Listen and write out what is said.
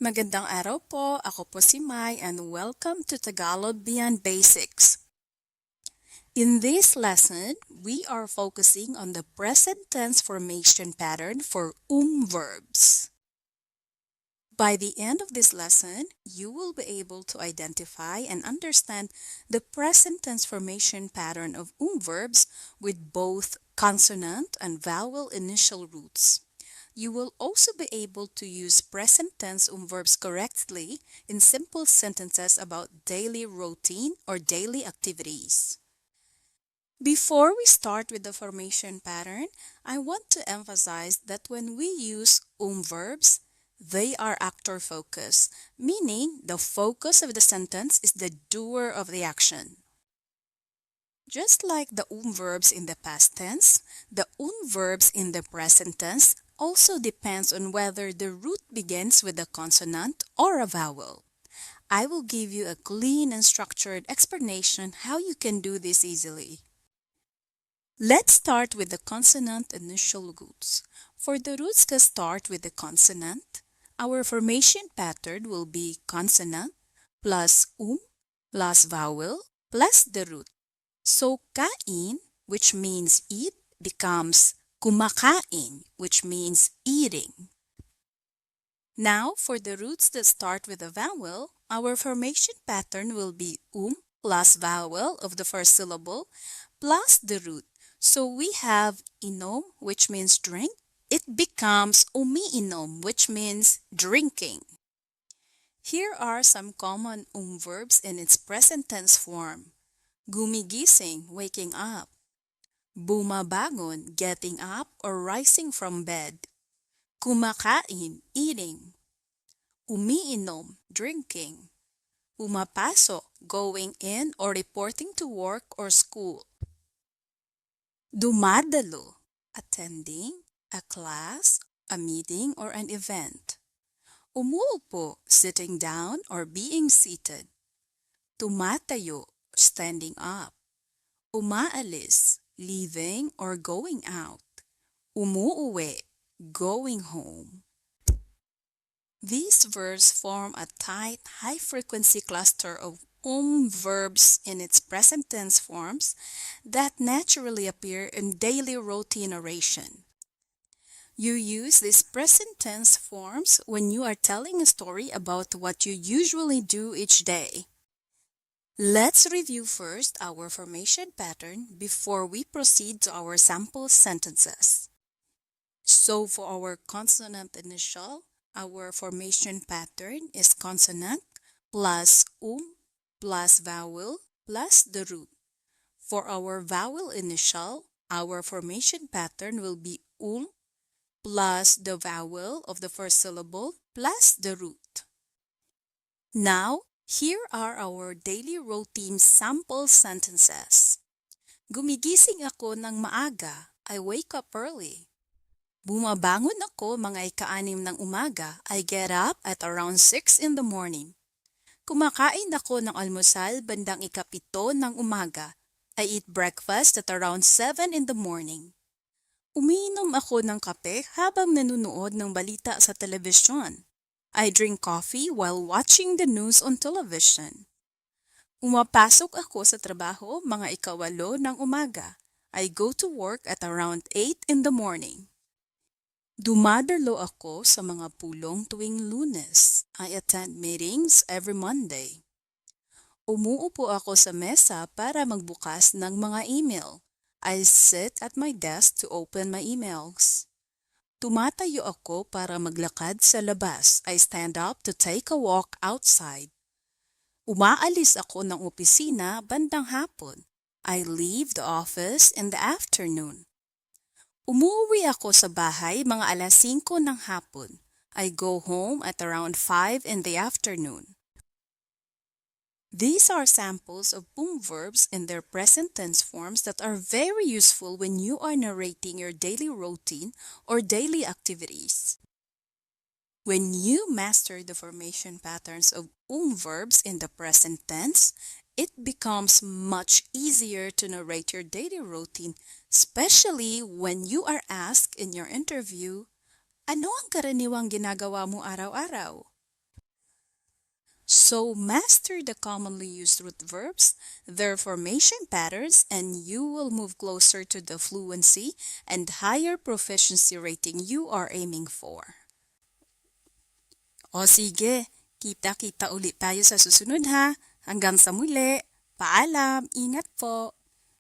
Magandang araw po, ako po si Mai and welcome to Tagalog Beyond Basics. In this lesson, we are focusing on the present tense formation pattern for verbs. By the end of this lesson, you will be able to identify and understand the present tense formation pattern of verbs with both consonant and vowel initial roots. You will also be able to use present tense verbs correctly in simple sentences about daily routine or daily activities. Before we start with the formation pattern, I want to emphasize that when we use verbs, they are actor focus, meaning the focus of the sentence is the doer of the action. Just like the verbs in the past tense, the verbs in the present tense also depends on whether the root begins with a consonant or a vowel. I will give you a clean and structured explanation how you can do this easily. Let's start with the consonant initial roots. For the roots to start with the consonant, our formation pattern will be consonant plus plus vowel plus the root. So kain, which means eat, becomes kumakain, which means eating. Now, for the roots that start with a vowel, our formation pattern will be plus vowel of the first syllable plus the root. So we have inom, which means drink. It becomes umiinom, which means drinking. Here are some common verbs in its present tense form. Gumigising, waking up. Bumabangon, getting up or rising from bed. Kumakain, eating. Umiinom, drinking. Pumapasok, going in or reporting to work or school. Dumadalo, attending a class, a meeting, or an event. Umuupo, sitting down or being seated. Tumatayo, standing up. Umaalis, leaving or going out. Umuuwi, going home. These verbs form a tight, high-frequency cluster of verbs in its present tense forms that naturally appear in daily routine oration. You use these present tense forms when you are telling a story about what you usually do each day. Let's review first our formation pattern before we proceed to our sample sentences. So for our consonant initial, our formation pattern is consonant plus plus vowel plus the root. For our vowel initial, our formation pattern will be plus the vowel of the first syllable plus the root. Now, here are our daily routine sample sentences. Gumigising ako ng maaga. I wake up early. Bumabangon ako mga ika-6 ng umaga. I get up at around 6 in the morning. Kumakain ako ng almusal bandang ika-7 ng umaga. I eat breakfast at around 7 in the morning. Umiinom ako ng kape habang nanunood ng balita sa telebisyon. I drink coffee while watching the news on television. Umapasok ako sa trabaho mga ika-8 ng umaga. I go to work at around 8 in the morning. Dumadalo ako sa mga pulong tuwing Lunes. I attend meetings every Monday. Umuupo ako sa mesa para magbukas ng mga email. I sit at my desk to open my emails. Tumatayo ako para maglakad sa labas. I stand up to take a walk outside. Umaalis ako ng opisina bandang hapon. I leave the office in the afternoon. Umuwi ako sa bahay mga alas 5 ng hapon. I go home at around 5 in the afternoon. These are samples of verbs in their present tense forms that are very useful when you are narrating your daily routine or daily activities. When you master the formation patterns of verbs in the present tense, it becomes much easier to narrate your daily routine, especially when you are asked in your interview, ano ang karaniwang ginagawa mo araw-araw? So master the commonly used root verbs, their formation patterns, and you will move closer to the fluency and higher proficiency rating you are aiming for. O sige, kita-kita ulit tayo sa susunod ha. Hanggang sa muli. Paalam, ingat po.